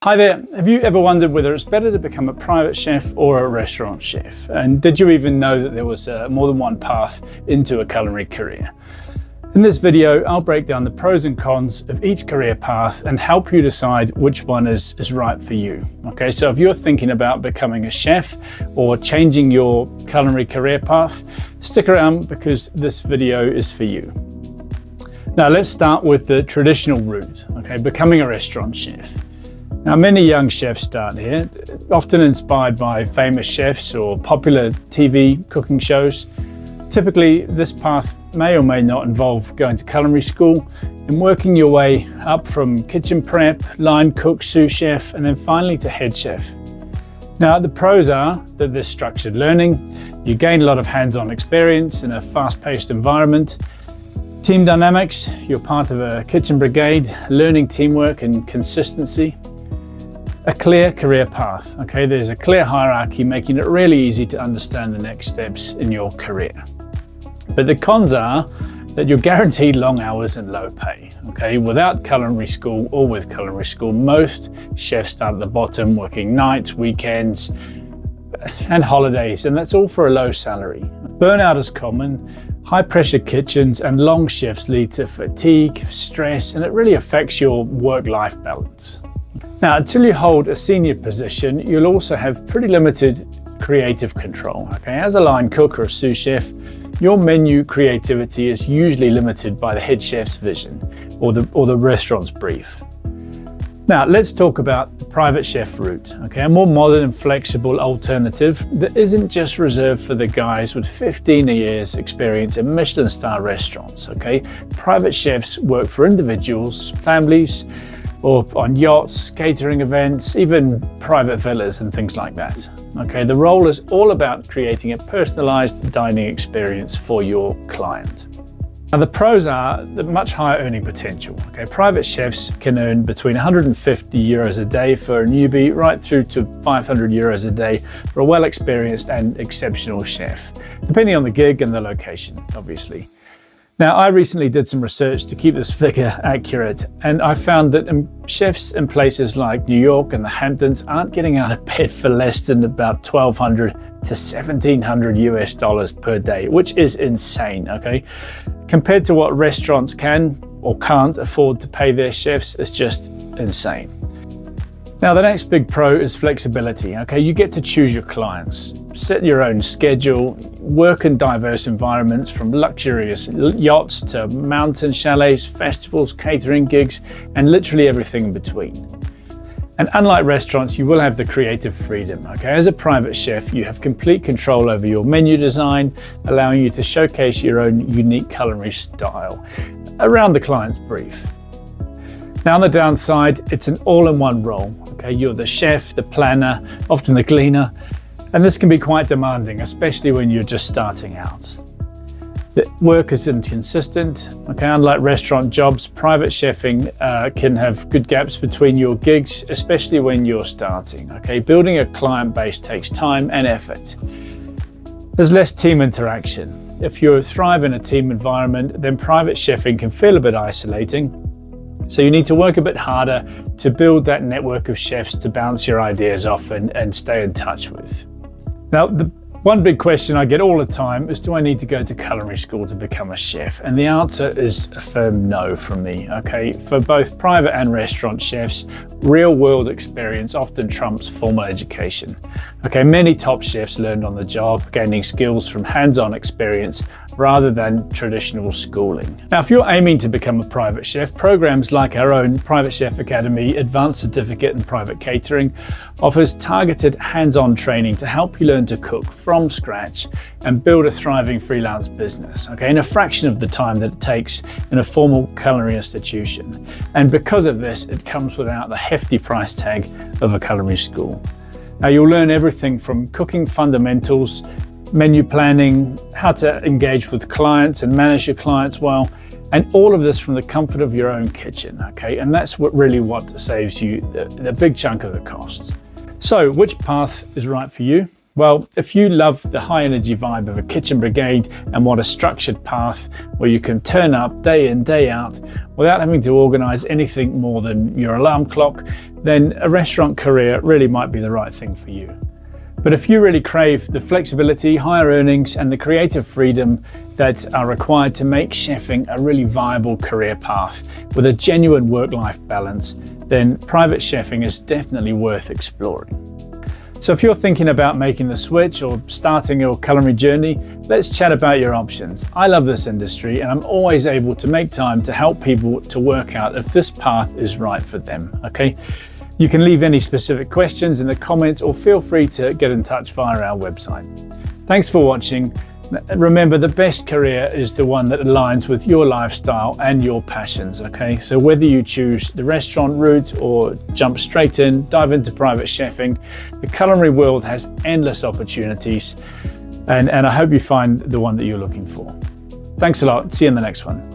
Hi there, have you ever wondered whether it's better to become a private chef or a restaurant chef? And did you even know that there was more than one path into a culinary career? In this video, I'll break down the pros and cons of each career path and help you decide which one is right for you. Okay, so if you're thinking about becoming a chef or changing your culinary career path, stick around because this video is for you. Now let's start with the traditional route, okay, becoming a restaurant chef. Now, many young chefs start here, often inspired by famous chefs or popular TV cooking shows. Typically, this path may or may not involve going to culinary school and working your way up from kitchen prep, line cook, sous chef, and then finally to head chef. Now, the pros are that there's structured learning, you gain a lot of hands-on experience in a fast-paced environment. Team dynamics, you're part of a kitchen brigade, learning teamwork and consistency. A clear career path, okay? There's a clear hierarchy, making it really easy to understand the next steps in your career. But the cons are that you're guaranteed long hours and low pay, okay? Without culinary school or with culinary school, most chefs start at the bottom, working nights, weekends, and holidays, and that's all for a low salary. Burnout is common. High pressure kitchens and long shifts lead to fatigue, stress, and it really affects your work-life balance. Now, until you hold a senior position, you'll also have pretty limited creative control. Okay, as a line cook or a sous chef, your menu creativity is usually limited by the head chef's vision or the restaurant's brief. Now, let's talk about the private chef route. Okay, a more modern and flexible alternative that isn't just reserved for the guys with 15 years experience in Michelin-star restaurants. Okay, private chefs work for individuals, families, or on yachts, catering events, even private villas and things like that. Okay, the role is all about creating a personalized dining experience for your client. Now, the pros are the much higher earning potential. Okay, private chefs can earn between 150 euros a day for a newbie, right through to 500 euros a day for a well-experienced and exceptional chef, depending on the gig and the location, obviously. Now, I recently did some research to keep this figure accurate, and I found that chefs in places like New York and the Hamptons aren't getting out of bed for less than about $1,200 to $1,700 US per day, which is insane, okay? Compared to what restaurants can or can't afford to pay their chefs, it's just insane. Now, the next big pro is flexibility, okay? You get to choose your clients, set your own schedule, work in diverse environments from luxurious yachts to mountain chalets, festivals, catering gigs, and literally everything in between. And unlike restaurants, you will have the creative freedom, okay? As a private chef, you have complete control over your menu design, allowing you to showcase your own unique culinary style around the client's brief. Now, on the downside, it's an all-in-one role. Okay, you're the chef, the planner, often the cleaner, and this can be quite demanding, especially when you're just starting out. The work is inconsistent. Okay, unlike restaurant jobs, private chefing can have good gaps between your gigs, especially when you're starting. Okay, building a client base takes time and effort. There's less team interaction. If you thrive in a team environment, then private chefing can feel a bit isolating. So you need to work a bit harder to build that network of chefs to bounce your ideas off and stay in touch with. Now, the one big question I get all the time is, do I need to go to culinary school to become a chef? And the answer is a firm no from me, okay? For both private and restaurant chefs, real world experience often trumps formal education. Okay, many top chefs learned on the job, gaining skills from hands-on experience rather than traditional schooling. Now, if you're aiming to become a private chef, programs like our own Private Chef Academy Advanced Certificate in Private Catering offers targeted hands-on training to help you learn to cook from scratch and build a thriving freelance business, okay, in a fraction of the time that it takes in a formal culinary institution. And because of this, it comes without the hefty price tag of a culinary school. Now, you'll learn everything from cooking fundamentals, menu planning, how to engage with clients and manage your clients well, and all of this from the comfort of your own kitchen, okay? And that's what saves you the big chunk of the costs. So, which path is right for you? Well, if you love the high energy vibe of a kitchen brigade and want a structured path where you can turn up day in, day out without having to organise anything more than your alarm clock, then a restaurant career really might be the right thing for you. But if you really crave the flexibility, higher earnings and the creative freedom that are required to make chefing a really viable career path with a genuine work-life balance, then private chefing is definitely worth exploring. So if you're thinking about making the switch or starting your culinary journey, let's chat about your options. I love this industry and I'm always able to make time to help people to work out if this path is right for them, okay? You can leave any specific questions in the comments or feel free to get in touch via our website. Thanks for watching. Remember, the best career is the one that aligns with your lifestyle and your passions, okay? So whether you choose the restaurant route or jump straight in, dive into private chefing, the culinary world has endless opportunities, and I hope you find the one that you're looking for. Thanks a lot. See you in the next one.